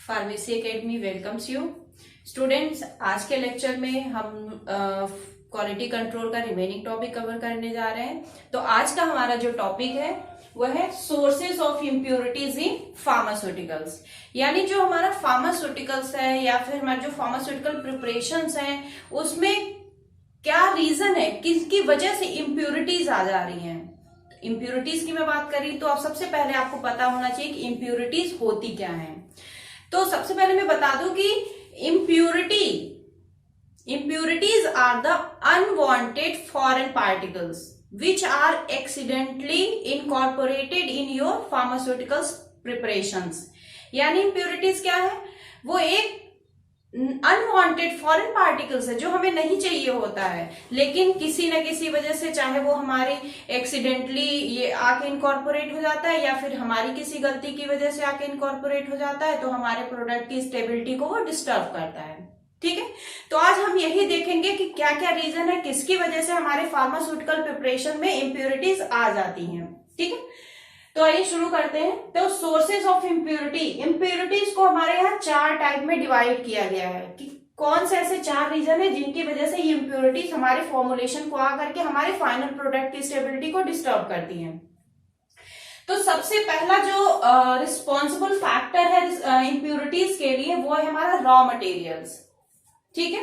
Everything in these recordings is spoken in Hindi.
Pharmacy academy welcomes you students. आज के लेक्चर में हम क्वालिटी कंट्रोल का रिमेनिंग टॉपिक कवर करने जा रहे हैं। तो आज का हमारा जो टॉपिक है वह है sources of impurities in pharmaceuticals. यानी जो हमारा फार्मास्यूटिकल्स है या फिर हमारे जो फार्मास्यूटिकल प्रिपरेशंस हैं उसमें क्या रीजन है, किसकी वजह से इम्प्योरिटीज आ जा रही हैं। इम्प्योरिटीज की मैं बात करी तो अब सबसे पहले आपको पता होना चाहिए कि इम्प्योरिटीज होती क्या है। तो सबसे पहले मैं बता दूं कि impurities are the unwanted foreign particles which are accidentally incorporated in your pharmaceuticals preparations। यानी impurities क्या है, वो एक अनवांटेड फॉरेन पार्टिकल्स है जो हमें नहीं चाहिए होता है, लेकिन किसी न किसी वजह से, चाहे वो हमारे एक्सीडेंटली ये आके इनकॉर्पोरेट हो जाता है या फिर हमारी किसी गलती की वजह से आके इनकॉर्पोरेट हो जाता है, तो हमारे प्रोडक्ट की स्टेबिलिटी को वो डिस्टर्ब करता है। ठीक है, तो आज हम यही देखेंगे कि क्या क्या रीजन है, किसकी वजह से हमारे फार्मास्यूटिकल प्रिपरेशन में इम्प्योरिटीज आ जाती हैं। ठीक है, तो आइए शुरू करते हैं। तो सोर्सेज ऑफ इम्प्योरिटी, इम्प्योरिटीज को हमारे यहाँ 4 टाइप में डिवाइड किया गया है कि कौन से ऐसे 4 रीजन है जिनकी वजह से ये इम्प्योरिटीज हमारे फॉर्मुलेशन को आकर के हमारे फाइनल प्रोडक्ट की स्टेबिलिटी को डिस्टर्ब करती हैं। तो सबसे पहला जो रिस्पॉन्सिबल फैक्टर है इम्प्योरिटीज के लिए वो है हमारा रॉ मटेरियल्स। ठीक है,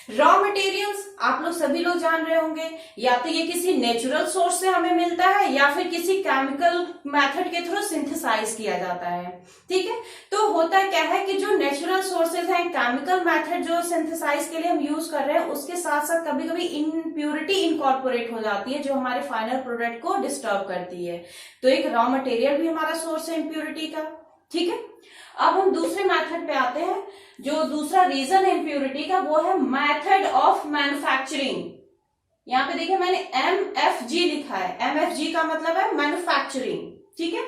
रॉ मटेरियल्स आप लोग सभी लोग जान रहे होंगे, या तो ये किसी नेचुरल सोर्स से हमें मिलता है या फिर किसी केमिकल मेथड के थ्रू सिंथेसाइज किया जाता है। ठीक है, तो होता क्या है कि जो नेचुरल सोर्सेज हैं, केमिकल मेथड जो सिंथेसाइज के लिए हम यूज कर रहे हैं, उसके साथ साथ कभी कभी इम्प्योरिटी इनकॉर्पोरेट हो जाती है जो हमारे फाइनल प्रोडक्ट को डिस्टर्ब करती है। तो एक रॉ मटेरियल भी हमारा सोर्स है इम्प्योरिटी का। ठीक है, अब हम दूसरे मेथड पे आते हैं। जो दूसरा रीजन है इम्प्योरिटी का वो है मेथड ऑफ मैन्युफैक्चरिंग। यहाँ पे देखिए मैंने MFG लिखा है, MFG का मतलब है मैन्युफैक्चरिंग। ठीक है,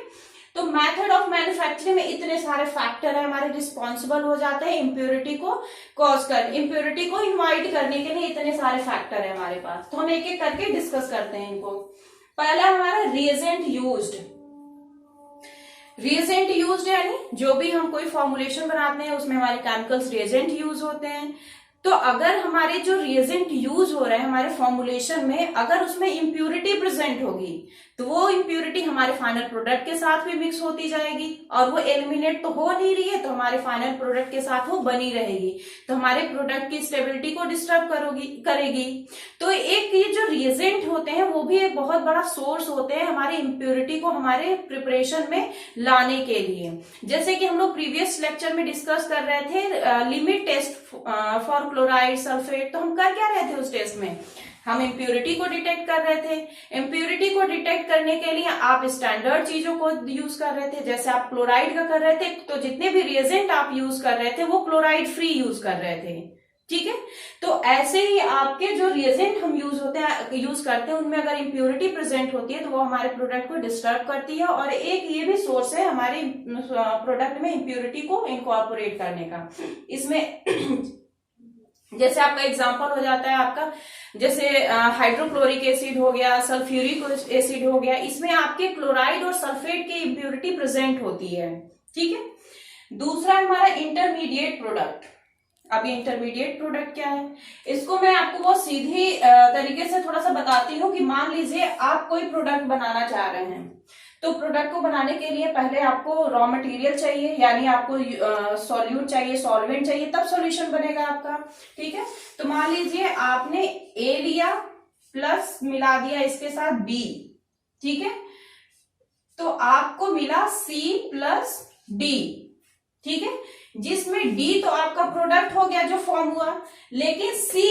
तो मेथड ऑफ मैन्युफैक्चरिंग में इतने सारे फैक्टर है हमारे रिस्पॉन्सिबल हो जाते हैं इम्प्योरिटी को कॉज कर, इम्प्योरिटी को इन्वाइट करने के लिए इतने सारे फैक्टर है हमारे पास। तो हम एक एक करके डिस्कस करते हैं इनको। पहला हमारा रिएजेंट यूज्ड। रिएजेंट यूज्ड यानी जो भी हम कोई फॉर्मुलेशन बनाते हैं उसमें हमारे केमिकल्स रिएजेंट यूज होते हैं। तो अगर हमारे जो रिएजेंट यूज हो रहे हैं हमारे फॉर्मुलेशन में, अगर उसमें इम्प्योरिटी प्रेजेंट होगी तो वो इम्प्योरिटी हमारे फाइनल प्रोडक्ट के साथ भी मिक्स होती जाएगी और वो एलिमिनेट तो हो नहीं रही है, तो हमारे फाइनल प्रोडक्ट के साथ वो बनी रहेगी, तो हमारे प्रोडक्ट की स्टेबिलिटी को डिस्टर्ब करेगी। तो एक ये जो रिएजेंट होते हैं वो भी एक बहुत बड़ा सोर्स होते हैं हमारे इम्प्योरिटी को हमारे प्रिपरेशन में लाने के लिए। जैसे कि हम लोग प्रीवियस लेक्चर में डिस्कस कर रहे थे limit test for chloride sulphate, तो हम कर क्या रहे थे उस टेस्ट में, हम इम्प्योरिटी को डिटेक्ट कर रहे थे। इम्प्योरिटी को डिटेक्ट करने के लिए आप स्टैंडर्ड चीजों को यूज कर रहे थे, जैसे आप क्लोराइड का कर रहे थे तो जितने भी रिएजेंट आप यूज कर रहे थे वो क्लोराइड फ्री यूज कर रहे थे। ठीक है, तो ऐसे ही आपके जो रिएजेंट हम यूज करते हैं उनमें अगर इम्प्योरिटी प्रेजेंट होती है तो वो हमारे प्रोडक्ट को डिस्टर्ब करती है, और एक ये भी सोर्स है हमारे प्रोडक्ट में इम्प्योरिटी को इनकॉर्पोरेट करने का। इसमें जैसे आपका एग्जांपल हो जाता है आपका, जैसे हाइड्रोक्लोरिक एसिड हो गया, सल्फ्यूरिक एसिड हो गया, इसमें आपके क्लोराइड और सल्फेट की इम्प्योरिटी प्रेजेंट होती है। ठीक है, दूसरा हमारा इंटरमीडिएट प्रोडक्ट। अब ये इंटरमीडिएट प्रोडक्ट क्या है, इसको मैं आपको बहुत सीधी तरीके से थोड़ा सा बताती हूँ कि मान लीजिए आप कोई प्रोडक्ट बनाना चाह रहे हैं, तो प्रोडक्ट को बनाने के लिए पहले आपको रॉ मटेरियल चाहिए, यानी आपको सॉल्यूट चाहिए, सॉल्वेंट चाहिए, तब सॉल्यूशन बनेगा आपका। ठीक है, तो मान लीजिए आपने A लिया प्लस मिला दिया इसके साथ B। ठीक है, तो आपको मिला C प्लस D। ठीक है, जिसमें D तो आपका प्रोडक्ट हो गया जो फॉर्म हुआ, लेकिन C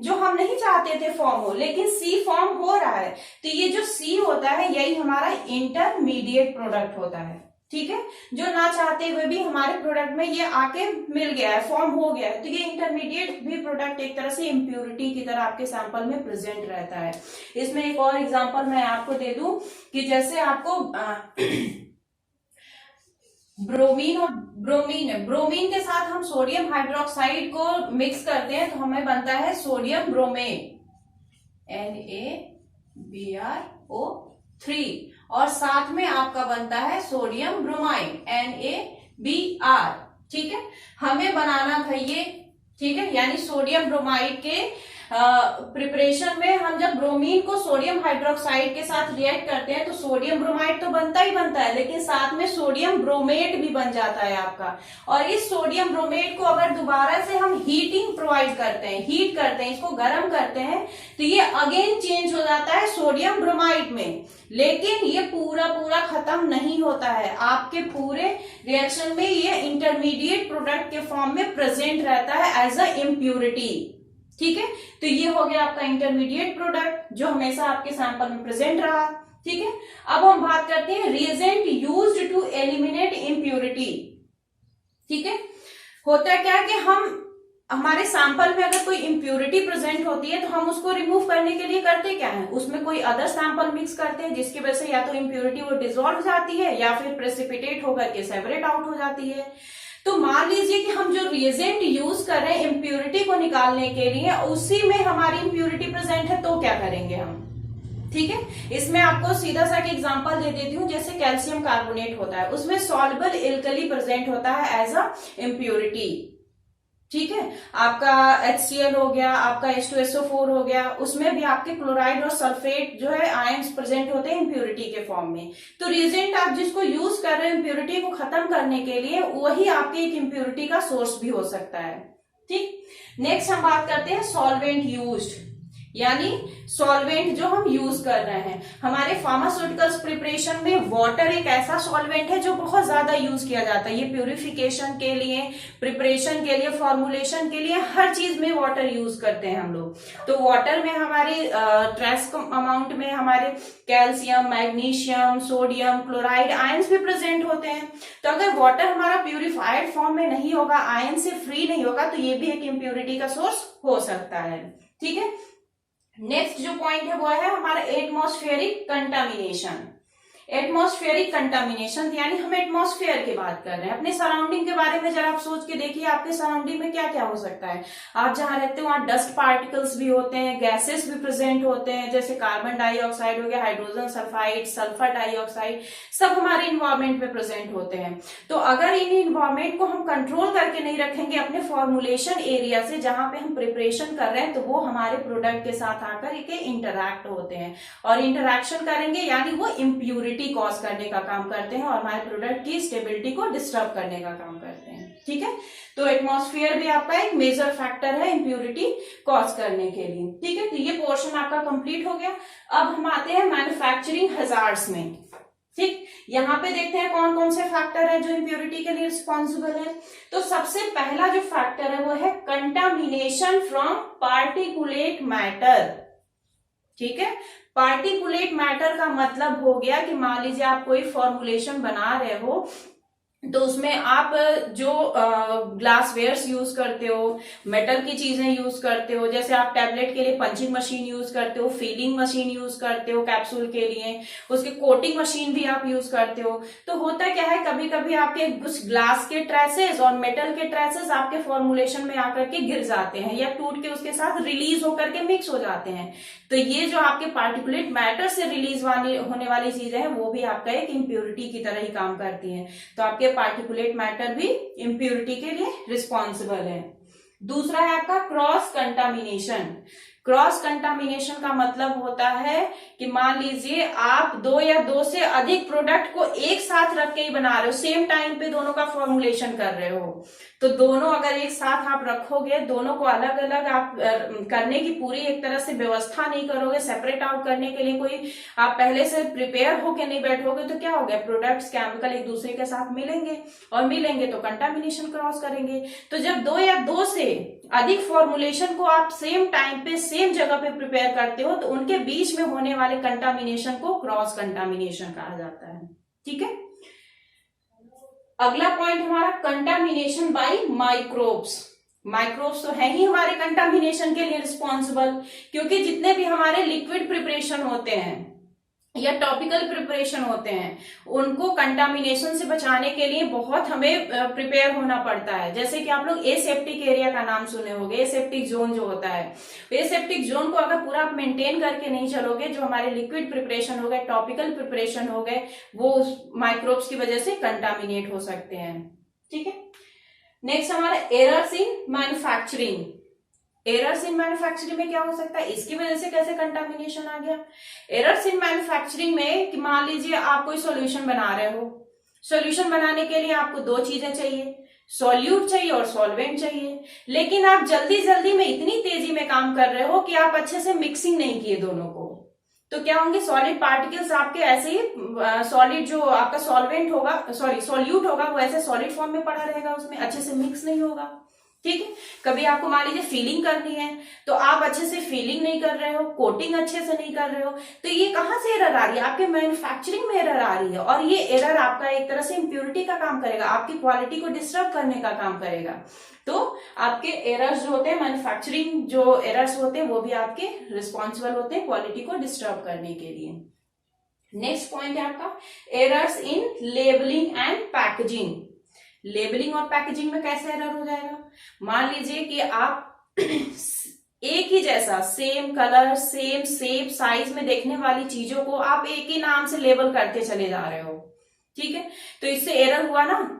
जो हम नहीं चाहते थे फॉर्म हो, लेकिन C फॉर्म हो रहा है, तो ये जो C होता है यही हमारा इंटरमीडिएट प्रोडक्ट होता है। ठीक है, जो ना चाहते हुए भी हमारे प्रोडक्ट में ये आके मिल गया है, फॉर्म हो गया है, तो ये इंटरमीडिएट भी प्रोडक्ट एक तरह से इम्प्योरिटी की तरह आपके सैंपल में प्रेजेंट रहता है। इसमें एक और एग्जाम्पल मैं आपको दे दूं कि जैसे आपको ब्रोमीन के साथ हम सोडियम हाइड्रोक्साइड को मिक्स करते हैं तो हमें बनता है सोडियम ब्रोमेट NaBrO3, और साथ में आपका बनता है सोडियम ब्रोमाइड NaBr। ठीक है, हमें बनाना था ये, ठीक है, यानी सोडियम ब्रोमाइड के प्रिपरेशन में हम जब ब्रोमीन को सोडियम हाइड्रोक्साइड के साथ रिएक्ट करते हैं तो सोडियम ब्रोमाइड तो बनता ही बनता है, लेकिन साथ में सोडियम ब्रोमेट भी बन जाता है आपका। और इस सोडियम ब्रोमेट को अगर दोबारा से हम हीटिंग प्रोवाइड करते हैं, हीट करते हैं, इसको गर्म करते हैं, तो ये अगेन चेंज हो जाता है सोडियम ब्रोमाइड में। लेकिन ये पूरा पूरा खत्म नहीं होता है, आपके पूरे रिएक्शन में ये इंटरमीडिएट प्रोडक्ट के फॉर्म में प्रेजेंट रहता है एज अ इम्प्यूरिटी। ठीक है, तो ये हो गया आपका इंटरमीडिएट प्रोडक्ट जो हमेशा आपके सैंपल में प्रेजेंट रहा। ठीक है, अब हम बात करते हैं reagent used to eliminate impurity. ठीक है, होता क्या है कि हमारे सैंपल में अगर कोई इम्प्यूरिटी प्रेजेंट होती है तो हम उसको रिमूव करने के लिए करते क्या है, उसमें कोई अदर सैंपल मिक्स करते हैं जिसकी वजह से या तो इम्प्यूरिटी वो डिसॉल्व हो जाती है या फिर प्रेसिपिटेट होकर के सेपरेट आउट हो जाती है। तो मान लीजिए कि हम जो रिएजेंट यूज कर रहे हैं इम्प्यूरिटी को निकालने के लिए, उसी में हमारी इम्प्यूरिटी प्रेजेंट है, तो क्या करेंगे हम। ठीक है, इसमें आपको सीधा सा एक एग्जांपल दे देती हूँ। जैसे कैल्शियम कार्बोनेट होता है, उसमें सॉल्युबल एल्कली प्रेजेंट होता है एज अ इम्प्यूरिटी। ठीक है, आपका HCl हो गया, आपका H2SO4 हो गया, उसमें भी आपके क्लोराइड और सल्फेट जो है आयंस प्रेजेंट होते हैं इम्प्यूरिटी के फॉर्म में। तो रिएजेंट आप जिसको यूज कर रहे हैं इम्प्यूरिटी को खत्म करने के लिए, वही आपके एक इम्प्यूरिटी का सोर्स भी हो सकता है। ठीक, नेक्स्ट हम बात करते हैं सॉल्वेंट यूज्ड, यानी सॉल्वेंट जो हम यूज कर रहे हैं। हमारे फार्मास्यूटिकल्स प्रिपरेशन में वाटर एक ऐसा सॉल्वेंट है जो बहुत ज्यादा यूज किया जाता है। ये प्यूरिफिकेशन के लिए, प्रिपरेशन के लिए, फॉर्मुलेशन के लिए, हर चीज में वाटर यूज करते हैं हम लोग। तो वाटर में हमारे ट्रेस अमाउंट में हमारे calcium, magnesium, sodium, chloride ions भी प्रेजेंट होते हैं। तो अगर वाटर हमारा प्यूरिफाइड फॉर्म में नहीं होगा, आयन से फ्री नहीं होगा, तो ये भी एक इम्प्यूरिटी का सोर्स हो सकता है। ठीक है, नेक्स्ट जो पॉइंट है वो है हमारा एटमॉस्फेरिक कंटामिनेशन। एटमॉस्फेरिक कंटामिनेशन यानी हम एटमॉस्फेयर की बात कर रहे हैं, अपने सराउंडिंग के बारे में जरा आप सोच के देखिए, आपके सराउंडिंग में क्या क्या हो सकता है। आप जहां रहते हो वहां डस्ट पार्टिकल्स भी होते हैं, गैसेस भी प्रेजेंट होते हैं, जैसे कार्बन डाइऑक्साइड हो गया, हाइड्रोजन सल्फाइड, सल्फर डाइऑक्साइड, सब हमारे इन्वायरमेंट में प्रेजेंट होते हैं। तो अगर इन इन्वायरमेंट को हम कंट्रोल करके नहीं रखेंगे अपने फॉर्मुलेशन एरिया से, जहां पे हम प्रिपरेशन कर रहे हैं, तो वो हमारे प्रोडक्ट के साथ आकर के इंटरैक्ट होते हैं और इंटरैक्शन करेंगे, यानी वो इम्प्यूरिटी कॉज करने का काम करते हैं और हमारे प्रोडक्ट की स्टेबिलिटी को डिस्टर्ब करने का काम करते हैं। ठीक है, तो एटमॉस्फेयर भी आपका एक मेजर फैक्टर है इम्प्यूरिटी कॉज करने के लिए। ठीक है, तो ये पोर्शन आपका कंप्लीट हो गया। अब हम आते हैं मैन्युफैक्चरिंग हजार्ड्स में। ठीक, यहाँ पे देखते हैं कौन कौन से फैक्टर है जो इम्प्यूरिटी के लिए रिस्पॉन्सिबल है। तो सबसे पहला जो फैक्टर है वो है कंटामिनेशन फ्रॉम पार्टिकुलेट मैटर। ठीक है, पार्टिकुलेट मैटर का मतलब हो गया कि मान लीजिए आप कोई फॉर्मुलेशन बना रहे हो, तो उसमें आप जो ग्लासवेयर्स यूज करते हो, मेटल की चीजें यूज करते हो, जैसे आप टैबलेट के लिए पंचिंग मशीन यूज करते हो, फीलिंग मशीन यूज करते हो कैप्सूल के लिए, उसके कोटिंग मशीन भी आप यूज करते हो। तो होता क्या है, कभी कभी आपके कुछ ग्लास के ट्रेसेस और मेटल के ट्रेसेस आपके फॉर्मुलेशन में आकर के गिर जाते हैं या टूट के उसके साथ रिलीज होकर के मिक्स हो जाते हैं। तो ये जो आपके पार्टिकुलेट मैटर से रिलीज होने वाली चीजें हैं, वो भी आपका एक इम्प्यूरिटी की तरह ही काम करती हैं। तो आपके पार्टिकुलेट मैटर भी इम्प्यूरिटी के लिए रिस्पॉन्सिबल है। दूसरा है आपका क्रॉस कंटामिनेशन। क्रॉस कंटामिनेशन का मतलब होता है कि मान लीजिए आप दो या दो से अधिक प्रोडक्ट को एक साथ रख के ही बना रहे हो, सेम टाइम पे दोनों का फॉर्मुलेशन कर रहे हो। तो दोनों अगर एक साथ आप रखोगे, दोनों को अलग अलग आप करने की पूरी एक तरह से व्यवस्था नहीं करोगे, सेपरेट आउट करने के लिए कोई आप पहले से प्रिपेयर होके नहीं बैठोगे, तो क्या हो गया, प्रोडक्ट्स केमिकल एक दूसरे के साथ मिलेंगे और मिलेंगे तो कंटामिनेशन क्रॉस करेंगे। तो जब दो या दो से अधिक फॉर्मुलेशन को आप सेम टाइम पे सेम जगह पे प्रिपेयर करते हो, तो उनके बीच में होने वाले कंटामिनेशन को क्रॉस कंटामिनेशन कहा जाता है। ठीक है, अगला पॉइंट हमारा कंटामिनेशन बाय माइक्रोब्स। माइक्रोब्स तो है ही हमारे कंटामिनेशन के लिए रिस्पॉन्सिबल, क्योंकि जितने भी हमारे लिक्विड प्रिपरेशन होते हैं या टॉपिकल प्रिपरेशन होते हैं, उनको कंटामिनेशन से बचाने के लिए बहुत हमें प्रिपेयर होना पड़ता है। जैसे कि आप लोग एसेप्टिक एरिया का नाम सुने होंगे, एसेप्टिक जोन जो होता है, एसेप्टिक जोन को अगर पूरा आप मेंटेन करके नहीं चलोगे, जो हमारे लिक्विड प्रिपरेशन हो गए, टॉपिकल प्रिपरेशन हो गए, वो माइक्रोब्स की वजह से कंटामिनेट हो सकते हैं। ठीक है, नेक्स्ट हमारा errors in manufacturing. Errors in manufacturing में क्या हो सकता है, इसकी वजह से कैसे कंटामिनेशन आ गया। एरर्स इन मैन्युफैक्चरिंग में कि मान लीजिए आप कोई सॉल्यूशन बना रहे हो, सॉल्यूशन बनाने के लिए आपको दो चीजें चाहिए, सॉल्यूट चाहिए और सॉल्वेंट चाहिए, लेकिन आप जल्दी जल्दी में इतनी तेजी में काम कर रहे हो कि आप अच्छे से मिक्सिंग नहीं किए दोनों को, तो क्या होंगे, सॉलिड पार्टिकल्स आपके ऐसे ही सॉलिड जो आपका सॉल्वेंट होगा, सॉरी सॉल्यूट होगा, वो ऐसे सॉलिड फॉर्म में पड़ा रहेगा, उसमें अच्छे से मिक्स नहीं होगा। ठीक है, कभी आपको मान लीजिए फीलिंग करनी है तो आप अच्छे से फीलिंग नहीं कर रहे हो, कोटिंग अच्छे से नहीं कर रहे हो, तो ये कहां से एरर आ रही है, आपके मैन्युफैक्चरिंग में एरर आ रही है, और ये एरर आपका एक तरह से इम्प्योरिटी का काम करेगा, आपकी क्वालिटी को डिस्टर्ब करने का काम करेगा। तो आपके एरर्स जो होते हैं, मैन्युफैक्चरिंग जो एरर्स होते हैं, वो भी आपके रिस्पॉन्सिबल होते हैं क्वालिटी को डिस्टर्ब करने के लिए। नेक्स्ट पॉइंट है आपका errors in labelling and packaging. Labelling और पैकेजिंग में कैसे एरर हो जाएगा, मान लीजिए कि आप एक ही जैसा same colour, same shape, size में देखने वाली चीजों को आप एक ही नाम से लेबल करते चले जा रहे हो। ठीक है, तो इससे एरर हुआ ना,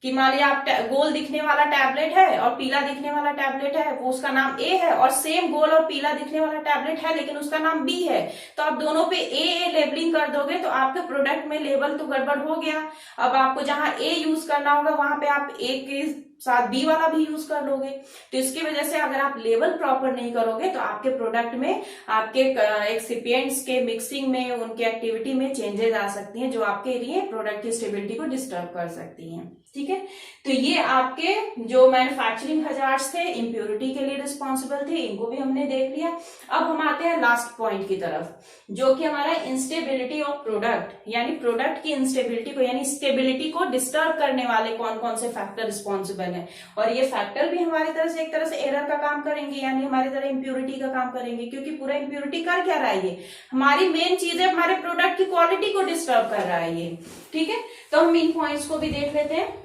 कि मान लीजिए आप गोल दिखने वाला टैबलेट है और पीला दिखने वाला टैबलेट है, वो उसका नाम ए है, और सेम गोल और पीला दिखने वाला टैबलेट है लेकिन उसका नाम बी है, तो आप दोनों पे ए लेबलिंग कर दोगे तो आपके प्रोडक्ट में लेबल तो गड़बड़ हो गया। अब आपको जहां ए यूज करना होगा वहां पे आप ए के साथ बी वाला भी यूज कर लोगे, तो इसकी वजह से अगर आप लेबल प्रॉपर नहीं करोगे तो आपके प्रोडक्ट में, आपके एक्सिपिएंट्स के मिक्सिंग में, उनकी एक्टिविटी में चेंजेस आ सकती हैं जो आपके लिए प्रोडक्ट की स्टेबिलिटी को डिस्टर्ब कर सकती हैं। ठीक है, तो ये आपके जो मैन्युफैक्चरिंग हजार्ड्स थे, इम्प्योरिटी के लिए रिस्पॉन्सिबल थे, इनको भी हमने देख लिया। अब हम आते हैं लास्ट पॉइंट की तरफ, जो कि हमारा इंस्टेबिलिटी ऑफ प्रोडक्ट, यानी प्रोडक्ट की इंस्टेबिलिटी को, यानी स्टेबिलिटी को डिस्टर्ब करने वाले कौन कौन से फैक्टर रिस्पॉन्सिबल है, और ये फैक्टर भी हमारी तरह से एक तरह से एरर का काम करेंगे, यानी हमारी तरह इम्प्योरिटी का काम करेंगे, क्योंकि पूरा इम्प्योरिटी कर क्या रहा है, ये हमारी मेन चीज है, हमारे प्रोडक्ट की क्वालिटी को डिस्टर्ब कर रहा है ये। ठीक है, तो हम इन पॉइंट्स को भी देख लेते हैं।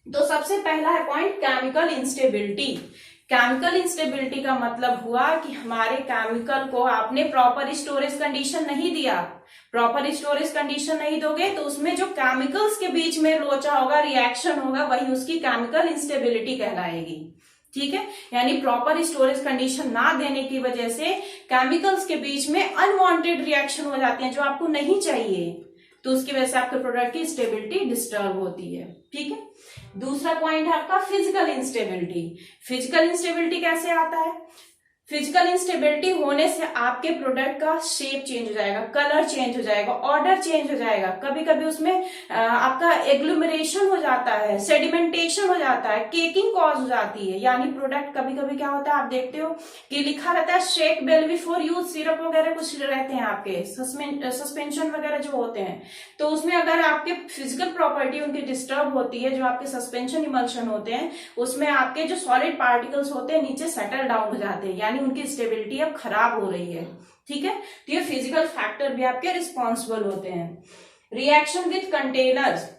तो सबसे पहला है point chemical instability. Chemical instability का मतलब हुआ कि हमारे केमिकल को आपने प्रॉपर स्टोरेज कंडीशन नहीं दिया, प्रॉपर स्टोरेज कंडीशन नहीं दोगे तो उसमें जो केमिकल्स के बीच में लोचा होगा, रिएक्शन होगा, वही उसकी केमिकल इंस्टेबिलिटी कहलाएगी। ठीक है, यानी प्रॉपर स्टोरेज कंडीशन ना देने की वजह से केमिकल्स के बीच में अनवांटेड रिएक्शन हो जाते हैं जो आपको नहीं चाहिए, तो उसकी वजह से आपके प्रोडक्ट की स्टेबिलिटी डिस्टर्ब होती है। ठीक है, दूसरा पॉइंट है आपका फिजिकल इंस्टेबिलिटी। फिजिकल इंस्टेबिलिटी कैसे आता है, फिजिकल इंस्टेबिलिटी होने से आपके प्रोडक्ट का शेप चेंज हो जाएगा, कलर चेंज हो जाएगा, ऑर्डर चेंज हो जाएगा, कभी कभी उसमें आपका एग्लूमरेशन हो जाता है, सेडिमेंटेशन हो जाता है, केकिंग कॉज हो जाती है, यानी प्रोडक्ट कभी कभी क्या होता है, आप देखते हो कि लिखा रहता है shake well before use, syrup वगैरह कुछ रहते हैं आपके, सस्पेंशन वगैरह जो होते हैं, तो उसमें अगर आपके फिजिकल प्रॉपर्टी उनकी डिस्टर्ब होती है, जो आपके सस्पेंशन इमल्शन होते हैं, उसमें आपके जो सॉलिड पार्टिकल्स होते हैं नीचे सेटल डाउन हो जाते हैं, यानी उनकी स्टेबिलिटी अब खराब हो रही है। ठीक है, तो ये फिजिकल फैक्टर भी आपके रिस्पॉन्सिबल होते हैं। रिएक्शन विथ कंटेनर्स,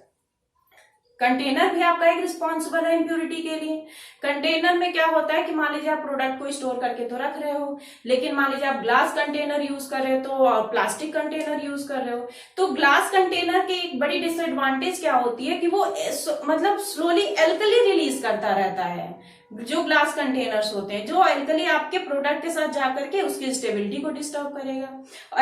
कंटेनर भी आपका एक रिस्पॉन्सिबल है इम्प्योरिटी के लिए। कंटेनर में क्या होता है कि मान लीजिए आप प्रोडक्ट को स्टोर करके तो रख रहे हो, लेकिन मान लीजिए आप ग्लास कंटेनर यूज कर रहे हो तो, और प्लास्टिक कंटेनर यूज कर रहे हो, तो ग्लास कंटेनर की एक बड़ी डिसएडवांटेज क्या होती है कि वो मतलब स्लोली एल्कली रिलीज करता रहता है। जो ग्लास कंटेनर्स होते हैं, जो एल्कली आपके प्रोडक्ट के साथ जाकर के उसकी स्टेबिलिटी को डिस्टर्ब करेगा।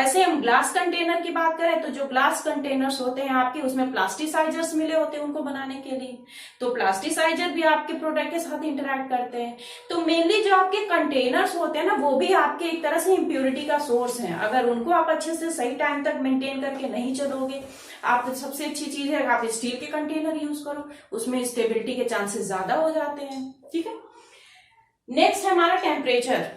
ऐसे हम ग्लास कंटेनर की बात करें तो जो ग्लास कंटेनर्स होते हैं आपके, उसमें प्लास्टिसाइजर्स मिले होते हैं उनको बनाने के लिए, तो प्लास्टिसाइजर भी आपके प्रोडक्ट के साथ इंटरेक्ट करते हैं। तो मेनली जो आपके कंटेनर्स होते हैं ना, वो भी आपके एक तरह से इम्प्योरिटी का सोर्स है। अगर उनको आप अच्छे से सही टाइम तक मेंटेन करके नहीं चलोगे, आप सबसे अच्छी चीज है आप स्टील के कंटेनर यूज करो, उसमें स्टेबिलिटी के चांसेस ज्यादा हो जाते हैं। ठीक है, नेक्स्ट है हमारा टेम्परेचर।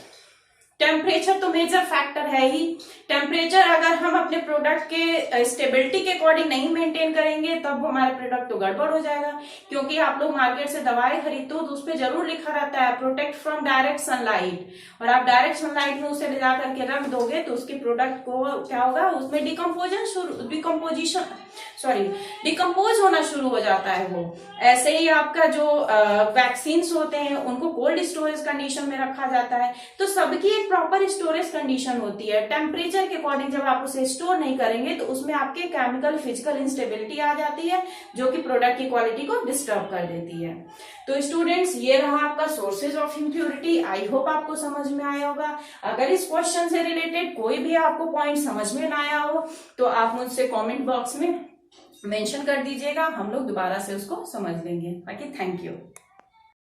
टेम्परेचर तो मेजर फैक्टर है ही। टेम्परेचर अगर हम अपने प्रोडक्ट के स्टेबिलिटी के अकॉर्डिंग नहीं मेंटेन करेंगे तब हमारा प्रोडक्ट तो गड़बड़ हो जाएगा, क्योंकि आप लोग मार्केट से दवाई खरीदते हो तो उस पर जरूर लिखा रहता है प्रोटेक्ट फ्रॉम डायरेक्ट सनलाइट, और आप डायरेक्ट सनलाइट में उसे ले जा करके रख दोगे तो उसके प्रोडक्ट को क्या होगा, उसमें डिकम्पोज होना शुरू हो जाता है वो। ऐसे ही आपका जो वैक्सीन्स होते हैं उनको कोल्ड स्टोरेज कंडीशन में रखा जाता है, तो सबकी एक एक प्रॉपर स्टोरेज कंडीशन होती है। टेम्परेचर के अकॉर्डिंग जब आप उसे स्टोर नहीं करेंगे तो उसमें आपके केमिकल फिजिकल इंस्टेबिलिटी आ जाती है, जो कि प्रोडक्ट की क्वालिटी को डिस्टर्ब कर देती है। तो स्टूडेंट्स, ये रहा आपका sources of impurity. I hope आपको समझ में आया होगा। अगर इस क्वेश्चन से रिलेटेड कोई भी आपको पॉइंट समझ में ना आया हो तो आप मुझसे कमेंट बॉक्स में मेंशन कर दीजिएगा, हम लोग दोबारा से उसको समझ लेंगे। बाकी थैंक यू।